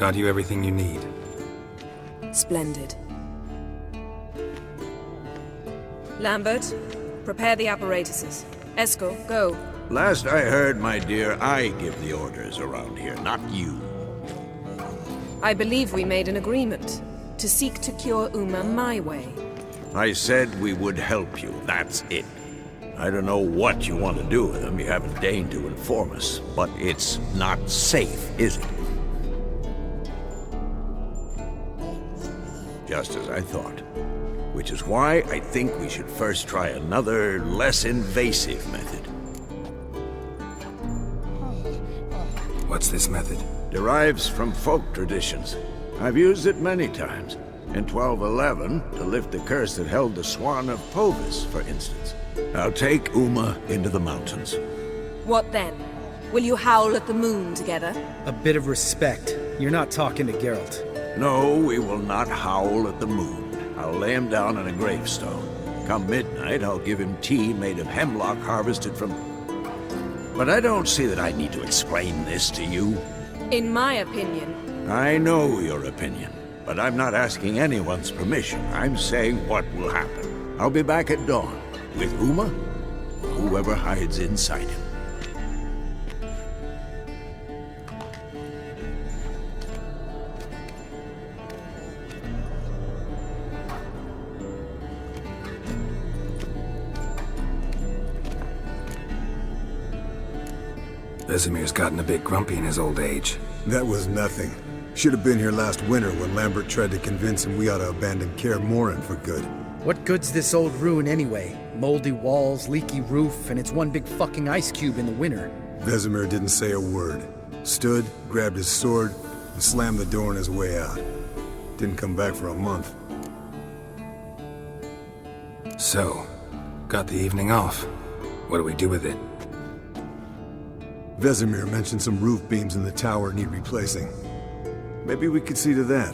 got you everything you need. Splendid. Lambert, prepare the apparatuses. Eskel, go. Last I heard, my dear, I give the orders around here, not you. I believe we made an agreement to seek to cure Uma my way. I said we would help you, that's it. I don't know what you want to do with them, you haven't deigned to inform us, but it's not safe, is it? Just as I thought. Which is why I think we should first try another, less invasive method. What's this method? Derives from folk traditions. I've used it many times. In 1211, to lift the curse that held the Swan of Povis, for instance. I'll take Uma into the mountains. What then? Will you howl at the moon together? A bit of respect. You're not talking to Geralt. No, we will not howl at the moon. I'll lay him down on a gravestone. Come midnight, I'll give him tea made of hemlock harvested from... But I don't see that I need to explain this to you. In my opinion. I know your opinion, but I'm not asking anyone's permission. I'm saying what will happen. I'll be back at dawn, with Uma, or whoever hides inside him. Vesemir's gotten a bit grumpy in his old age. That was nothing. Should have been here last winter when Lambert tried to convince him we ought to abandon Kaer Morhen for good. What good's this old ruin anyway? Moldy walls, leaky roof, and it's one big fucking ice cube in the winter. Vesemir didn't say a word. Stood, grabbed his sword, and slammed the door on his way out. Didn't come back for a month. So, got the evening off. What do we do with it? Vesemir mentioned some roof beams in the tower need replacing. Maybe we could see to that.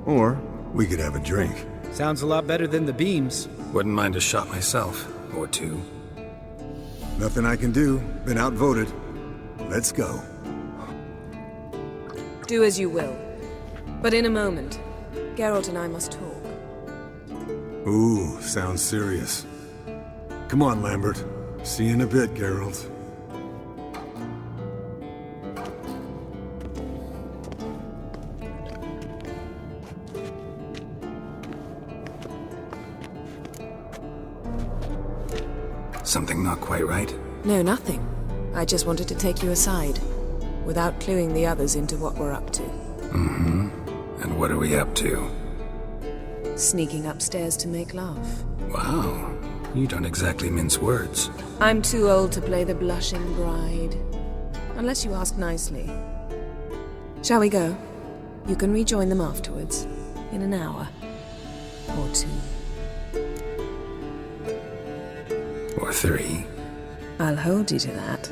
Or we could have a drink. Sounds a lot better than the beams. Wouldn't mind a shot myself, or two. Nothing I can do. Been outvoted. Let's go. Do as you will. But in a moment, Geralt and I must talk. Ooh, sounds serious. Come on, Lambert. See you in a bit, Geralt. Something not quite right? No, nothing. I just wanted to take you aside, without cluing the others into what we're up to. Mm-hmm. And what are we up to? Sneaking upstairs to make love. Wow. You don't exactly mince words. I'm too old to play the blushing bride. Unless you ask nicely. Shall we go? You can rejoin them afterwards. In an hour. Or two. Or three. I'll hold you to that.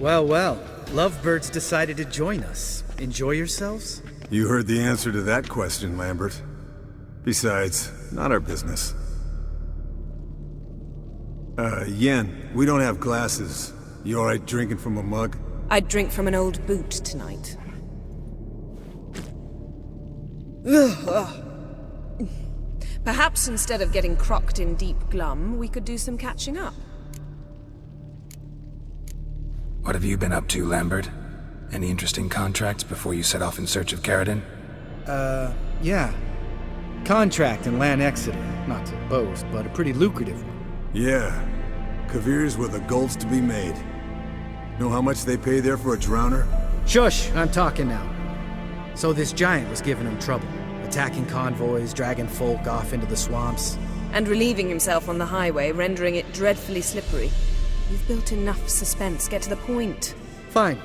Well, well. Lovebirds decided to join us. Enjoy yourselves? You heard the answer to that question, Lambert. Besides, not our business. Yen, we don't have glasses. You alright drinking from a mug? I'd drink from an old boot tonight. Perhaps instead of getting crocked in deep glum, we could do some catching up. What have you been up to, Lambert? Any interesting contracts before you set off in search of Carradine? Yeah. Contract in Lan Exeter. Not to boast, but a pretty lucrative one. Yeah. Kavir's where the gold's to be made. Know how much they pay there for a drowner? Shush! I'm talking now. So this giant was giving him trouble. Attacking convoys, dragging folk off into the swamps. And relieving himself on the highway, rendering it dreadfully slippery. You've built enough suspense. Get to the point. Fine.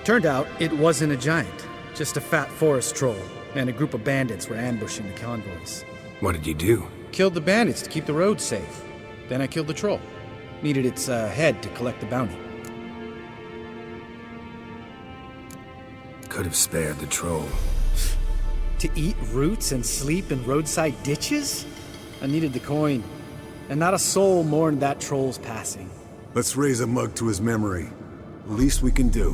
Turned out it wasn't a giant. Just a fat forest troll. And a group of bandits were ambushing the convoys. What did you do? Killed the bandits to keep the roads safe. Then I killed the troll. Needed its head to collect the bounty. Could have spared the troll. To eat roots and sleep in roadside ditches? I needed the coin. And not a soul mourned that troll's passing. Let's raise a mug to his memory. Least we can do.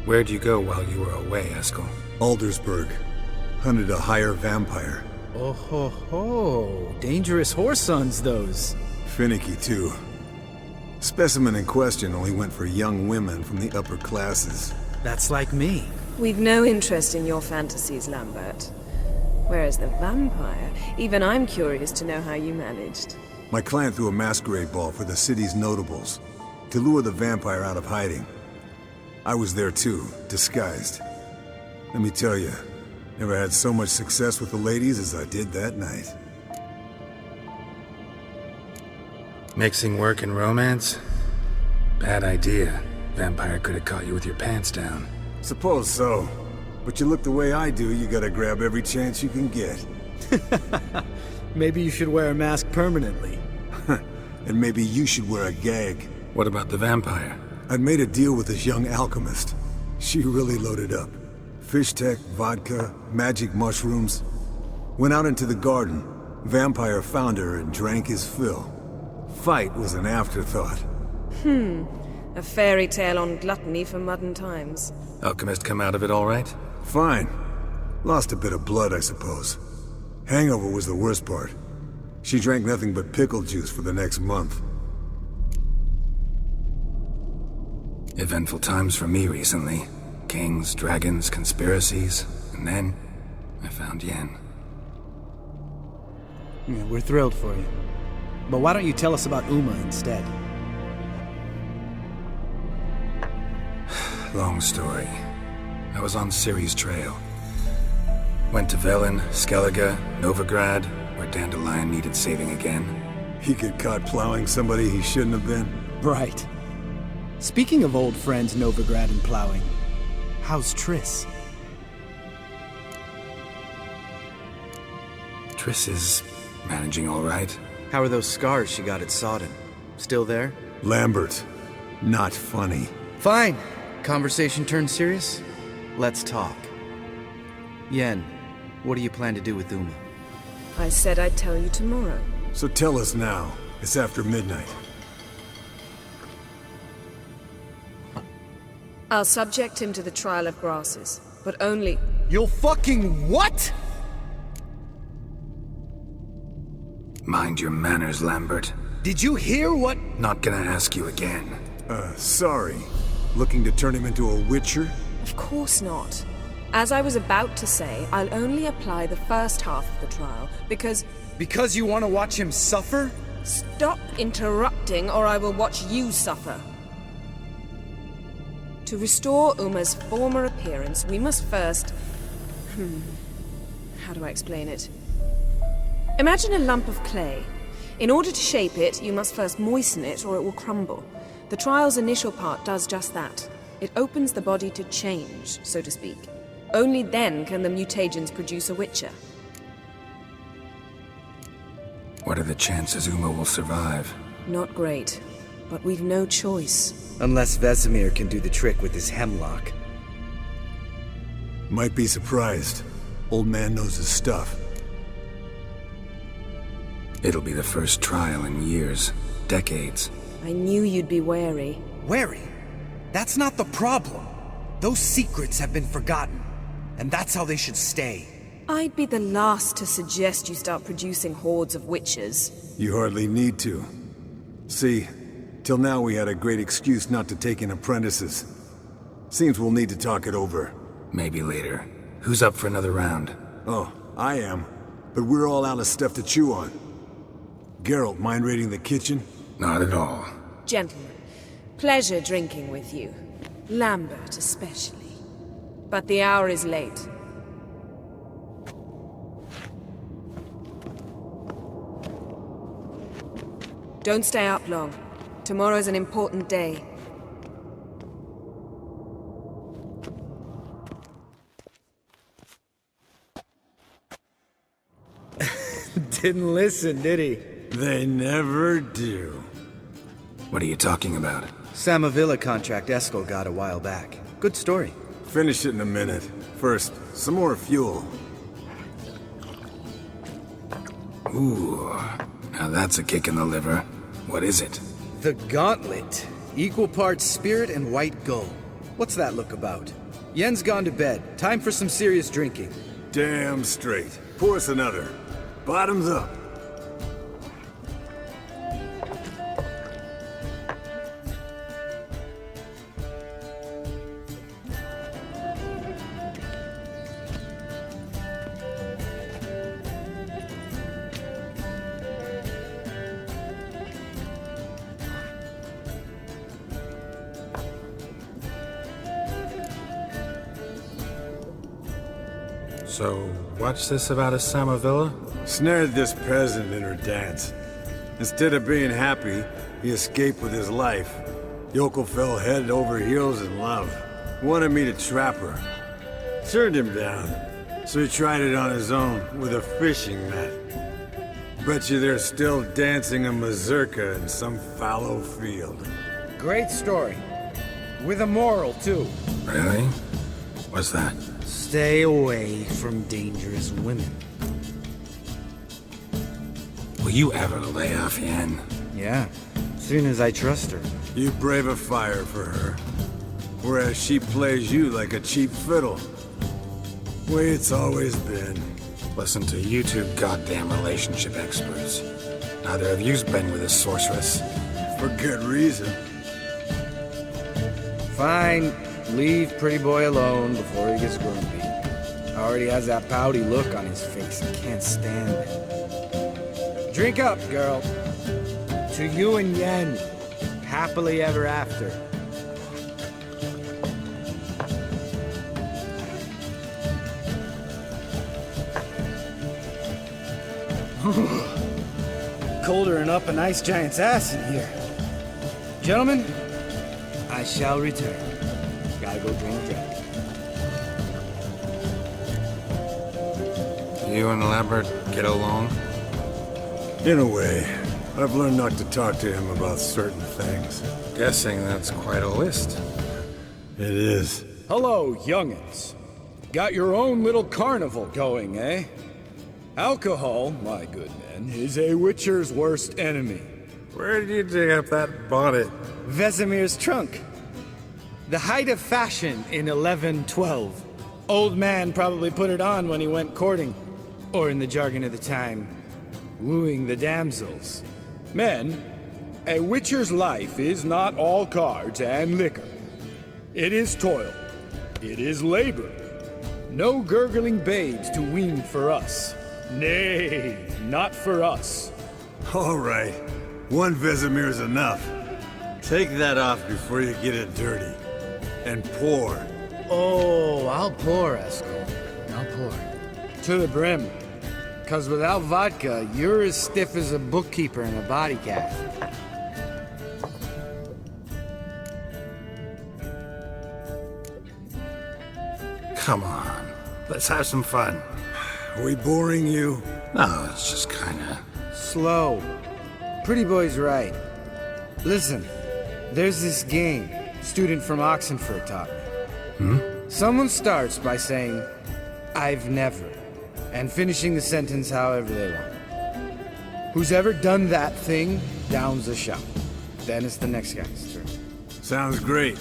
Where'd you go while you were away, Eskel? Aldersburg. Hunted a higher vampire. Oh ho ho. Dangerous whoresons, those. Finicky, too. Specimen in question only went for young women from the upper classes. That's like me. We've no interest in your fantasies, Lambert. Whereas the vampire, even I'm curious to know how you managed. My clan threw a masquerade ball for the city's notables, to lure the vampire out of hiding. I was there too, disguised. Let me tell you, never had so much success with the ladies as I did that night. Mixing work and romance? Bad idea. Vampire could have caught you with your pants down. Suppose so. But you look the way I do, you gotta grab every chance you can get. Maybe you should wear a mask permanently. And maybe you should wear a gag. What about the vampire? I'd made a deal with this young alchemist. She really loaded up. Fish tech, vodka, magic mushrooms. Went out into the garden. Vampire found her and drank his fill. Fight was an afterthought. A fairy tale on gluttony for modern times. Alchemist come out of it all right? Fine. Lost a bit of blood, I suppose. Hangover was the worst part. She drank nothing but pickle juice for the next month. Eventful times for me recently. Kings, dragons, conspiracies, and then I found Yen. Yeah, we're thrilled for you. But why don't you tell us about Uma instead? Long story. I was on Ciri's trail. Went to Velen, Skellige, Novigrad, where Dandelion needed saving again. He get caught plowing somebody he shouldn't have been. Right. Speaking of old friends Novigrad and plowing, how's Triss? Triss is managing all right. How are those scars she got at Sodden? Still there? Lambert. Not funny. Fine. Conversation turned serious? Let's talk. Yen, what do you plan to do with Uma? I said I'd tell you tomorrow. So tell us now. It's after midnight. I'll subject him to the trial of grasses, but only... You'll fucking what? Mind your manners, Lambert. Did you hear what? Not gonna ask you again. Sorry. Looking to turn him into a witcher? Of course not. As I was about to say, I'll only apply the first half of the trial, because... Because you want to watch him suffer? Stop interrupting, or I will watch you suffer. To restore Uma's former appearance, we must first... How do I explain it? Imagine a lump of clay. In order to shape it, you must first moisten it, or it will crumble. The trial's initial part does just that. It opens the body to change, so to speak. Only then can the mutagens produce a Witcher. What are the chances Uma will survive? Not great, but we've no choice. Unless Vesemir can do the trick with his hemlock. Might be surprised. Old man knows his stuff. It'll be the first trial in years, decades. I knew you'd be wary. Wary? That's not the problem. Those secrets have been forgotten, and that's how they should stay. I'd be the last to suggest you start producing hordes of witches. You hardly need to. See, till now we had a great excuse not to take in apprentices. Seems we'll need to talk it over. Maybe later. Who's up for another round? Oh, I am. But we're all out of stuff to chew on. Geralt, mind raiding the kitchen? Not at all. Gentlemen, pleasure drinking with you. Lambert especially. But the hour is late. Don't stay up long. Tomorrow's an important day. Didn't listen, did he? They never do. What are you talking about? Samavilla contract Eskel got a while back. Good story. Finish it in a minute. First, some more fuel. Ooh, now that's a kick in the liver. What is it? The Gauntlet. Equal parts spirit and white gull. What's that look about? Yen's gone to bed. Time for some serious drinking. Damn straight. Pour us another. Bottoms up. So, what's this about a Samavilla? Snared this peasant in her dance. Instead of being happy, he escaped with his life. Yokel fell head over heels in love. Wanted me to trap her. Turned him down. So he tried it on his own with a fishing net. Bet you they're still dancing a mazurka in some fallow field. Great story. With a moral, too. Really? What's that? Stay away from dangerous women. Will you ever lay off Yen? Yeah, soon as I trust her. You brave a fire for her. Whereas she plays you like a cheap fiddle. Way it's always been. Listen to you two goddamn relationship experts. Neither of you's been with a sorceress. For good reason. Fine, leave pretty boy alone before he gets grumpy. Already has that pouty look on his face. I can't stand it. Drink up, girl. To you and Yen. Happily ever after. Colder than up an ice giant's ass in here. Gentlemen, I shall return. Gotta go drain a drink. You and Lambert get along? In a way. I've learned not to talk to him about certain things. Guessing that's quite a list. It is. Hello, young'uns. Got your own little carnival going, eh? Alcohol, my good men, is a witcher's worst enemy. Where did you dig up that bonnet? Vesemir's trunk. The height of fashion in 1112. Old man probably put it on when he went courting. Or in the jargon of the time, wooing the damsels. Men, a witcher's life is not all cards and liquor. It is toil. It is labor. No gurgling babes to wean for us. Nay, not for us. All right. One Vesemir's enough. Take that off before you get it dirty. And pour. Oh, I'll pour, Eskel. I'll pour. To the brim. 'Cause without vodka, you're as stiff as a bookkeeper in a body cast. Come on, let's have some fun. Are we boring you? No, it's just kinda... Slow. Pretty boy's right. Listen, there's this game student from Oxenford taught me. Someone starts by saying, I've never, and finishing the sentence however they want. Who's ever done that thing downs a shot. Then it's the next guy's turn. Sounds great.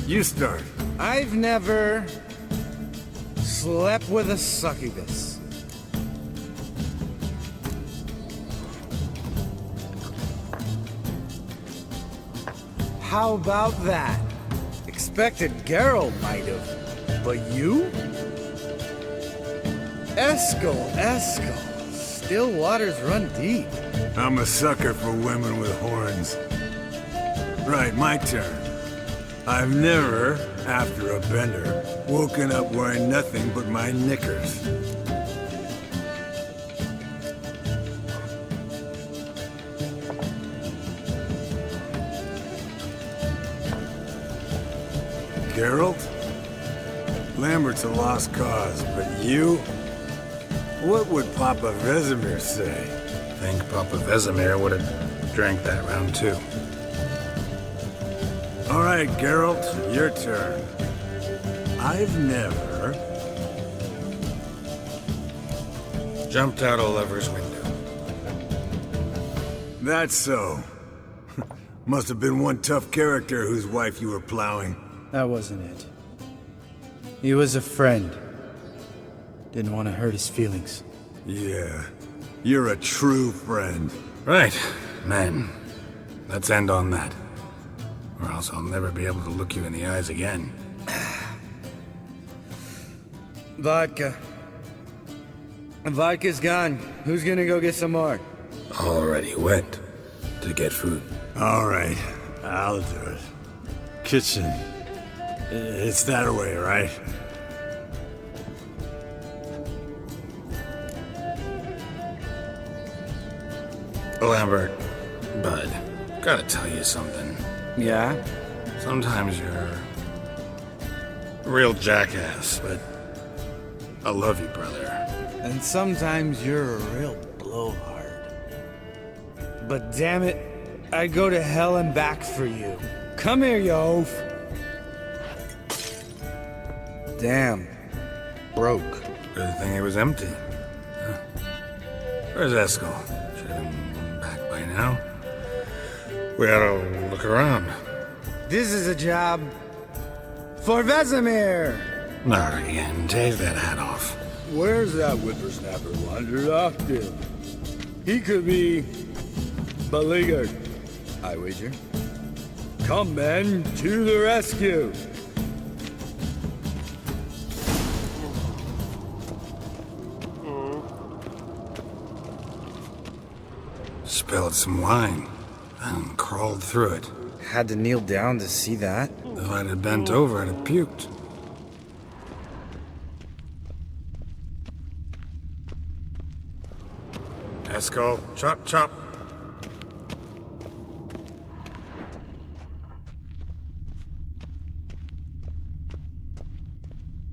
You start. I've never slept with a succubus. How about that? Expected Geralt might have, but you? Eskel. Still waters run deep. I'm a sucker for women with horns. Right, my turn. I've never, after a bender, woken up wearing nothing but my knickers. Geralt? Lambert's a lost cause, but you? What would Papa Vesemir say? think Papa Vesemir would have drank that round too. All right, Geralt, your turn. I've never... Jumped out a lover's window. That's so. Must have been one tough character whose wife you were plowing. That wasn't it. He was a friend. Didn't want to hurt his feelings. Yeah, you're a true friend. Right, men. Let's end on that. Or else I'll never be able to look you in the eyes again. Vodka. Vodka's gone. Who's gonna go get some more? Already went to get food. All right, I'll do it. Kitchen. It's that way, right? Lambert, bud, gotta tell you something. Yeah? Sometimes you're a real jackass, but I love you, brother. And sometimes you're a real blowhard. But damn it, I'd go to hell and back for you. Come here, you oaf. Damn. Broke. Good thing it was empty. Huh. Where's Eskel? Should have been back by now. We ought to look around. This is a job for Vesemir. Not again. Take that hat off. Where's that whippersnapper wandered off to? He could be beleaguered, I wager. Come, men, to the rescue! Spilled some wine and crawled through it. Had to kneel down to see that. If I'd have bent over, I'd have puked. Eskel, chop, chop.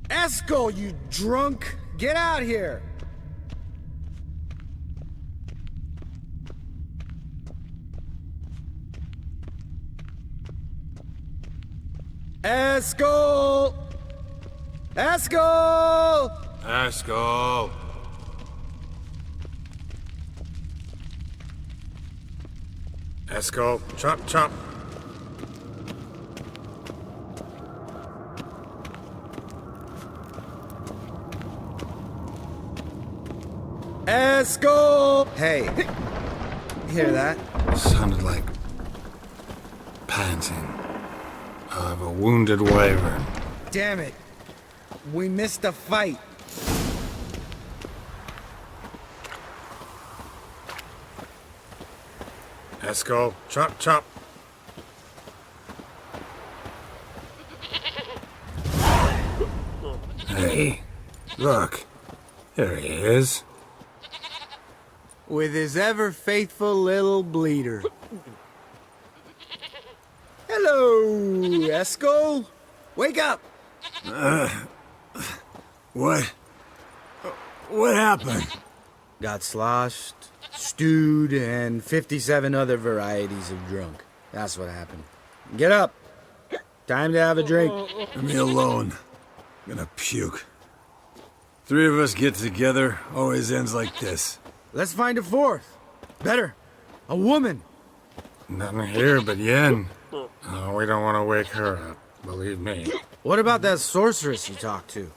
Eskel, you drunk! Get out here! Eskel! Eskel! Eskel! Eskel, chop, chop. Eskel! Hey, hear that? It sounded like panting of a wounded wyvern. Damn it. We missed a fight. Eskel, chop, chop. Hey, look. There he is. With his ever faithful little bleeder. Hello, Eskel. Wake up. What? What happened? Got sloshed, stewed, and 57 other varieties of drunk. That's what happened. Get up. Time to have a drink. Leave me alone. I'm gonna puke. Three of us get together, always ends like this. Let's find a fourth. Better. A woman. Nothing here but Yen. Oh, we don't want to wake her up, believe me. What about that sorceress you talked to?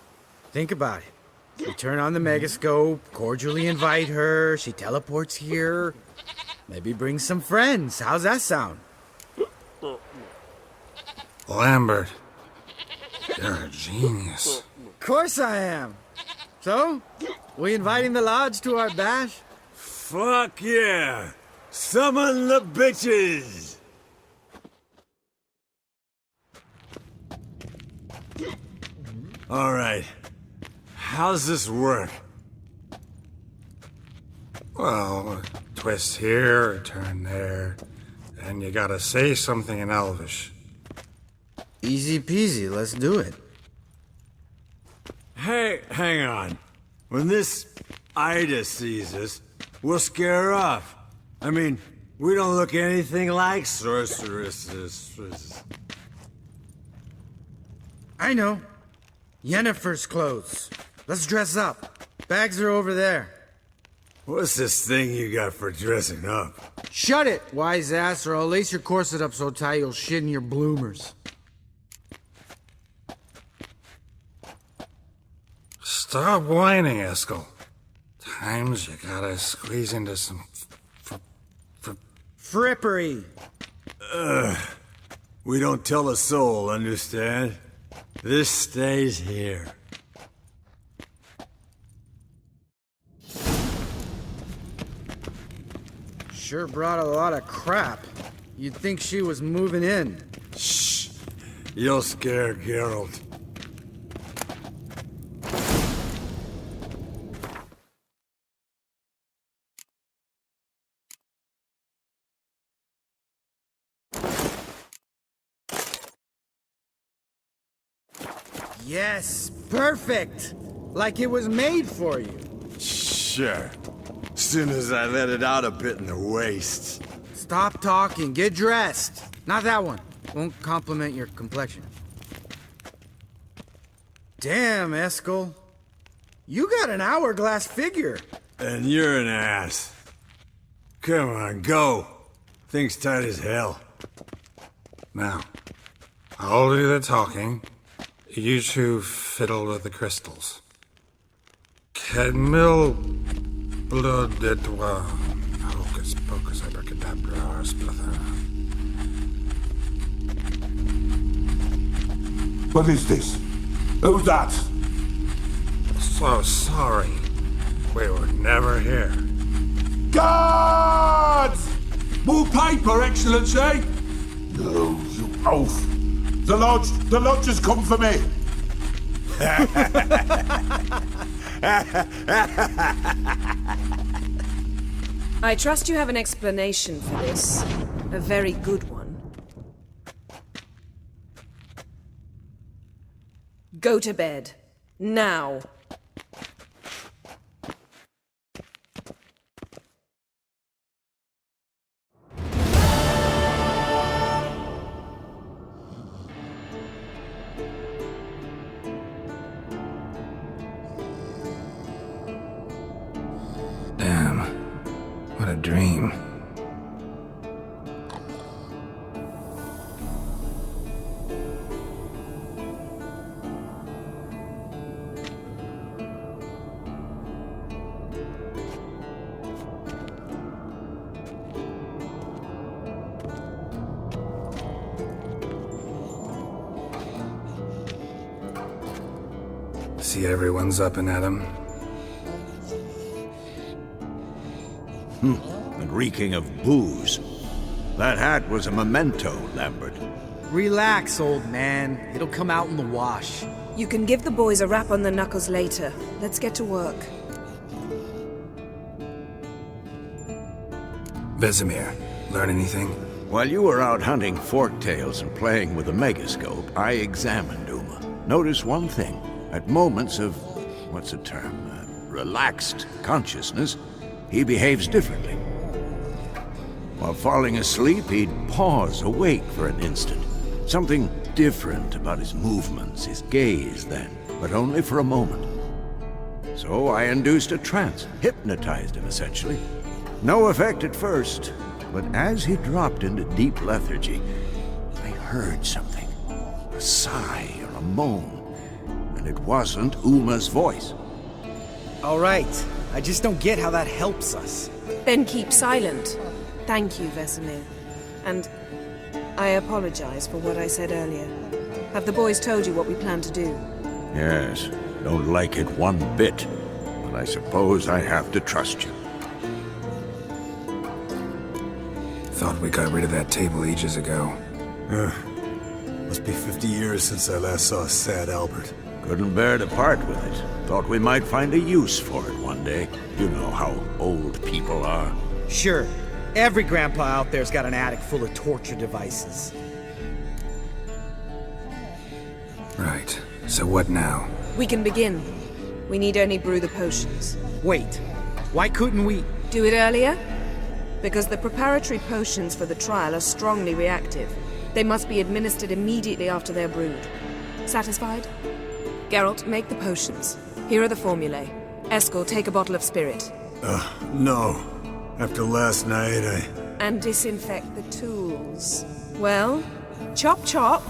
Think about it. We turn on the megascope, cordially invite her, she teleports here. Maybe bring some friends. How's that sound? Lambert, you're a genius. Of course I am. So, we inviting the lodge to our bash? Fuck yeah! Summon the bitches! Alright. How's this work? Well, twist here, or turn there, and you gotta say something in Elvish. Easy peasy, let's do it. Hey, hang on. When this Ida sees us, we'll scare her off. I mean, we don't look anything like sorceresses. I know. Yennefer's clothes. Let's dress up. Bags are over there. What's this thing you got for dressing up? Shut it, wise ass, or I'll lace your corset up so tight you'll shit in your bloomers. Stop whining, Eskel. Times you gotta squeeze into some Frippery. We don't tell a soul, understand? This stays here. Sure brought a lot of crap. You'd think she was moving in. Shh. You'll scare Geralt. Yes, perfect. Like it was made for you. Sure. Soon as I let it out a bit in the waist. Stop talking, get dressed. Not that one. Won't compliment your complexion. Damn, Eskel. You got an hourglass figure. And you're an ass. Come on, go. Thing's tight as hell. Now, I'll do the talking. You two fiddle with the crystals. Kedmil blood de toi. Hocus pocus abracadabra splather. What is this? Who's that? So sorry. We were never here. Guards! More paper, Excellency! No, you oaf. The lodge has come for me. I trust you have an explanation for this. A very good one. Go to bed. Now. Damn. What a dream. See everyone's up and at 'em. And reeking of booze. That hat was a memento, Lambert. Relax, old man. It'll come out in the wash. You can give the boys a rap on the knuckles later. Let's get to work. Vesemir, learn anything? While you were out hunting forktails and playing with the megascope, I examined Uma. Notice one thing. At moments of what's the term? Relaxed consciousness, he behaves differently. While falling asleep, he'd pause awake for an instant. Something different about his movements, his gaze then, but only for a moment. So I induced a trance, hypnotized him essentially. No effect at first, but as he dropped into deep lethargy, I heard something. A sigh or a moan, and it wasn't Uma's voice. All right. I just don't get how that helps us. Then keep silent. Thank you, Vesemir. And I apologize for what I said earlier. Have the boys told you what we plan to do? Yes, don't like it one bit, but I suppose I have to trust you. Thought we got rid of that table ages ago. Must be 50 years since I last saw sad Albert. Couldn't bear to part with it. Thought we might find a use for it one day. You know how old people are. Sure. Every grandpa out there's got an attic full of torture devices. Right. So what now? We can begin. We need only brew the potions. Wait. Why couldn't we... Do it earlier? Because the preparatory potions for the trial are strongly reactive. They must be administered immediately after they're brewed. Satisfied? Geralt, make the potions. Here are the formulae. Eskel, take a bottle of spirit. No. After last night, And disinfect the tools. Well, chop chop.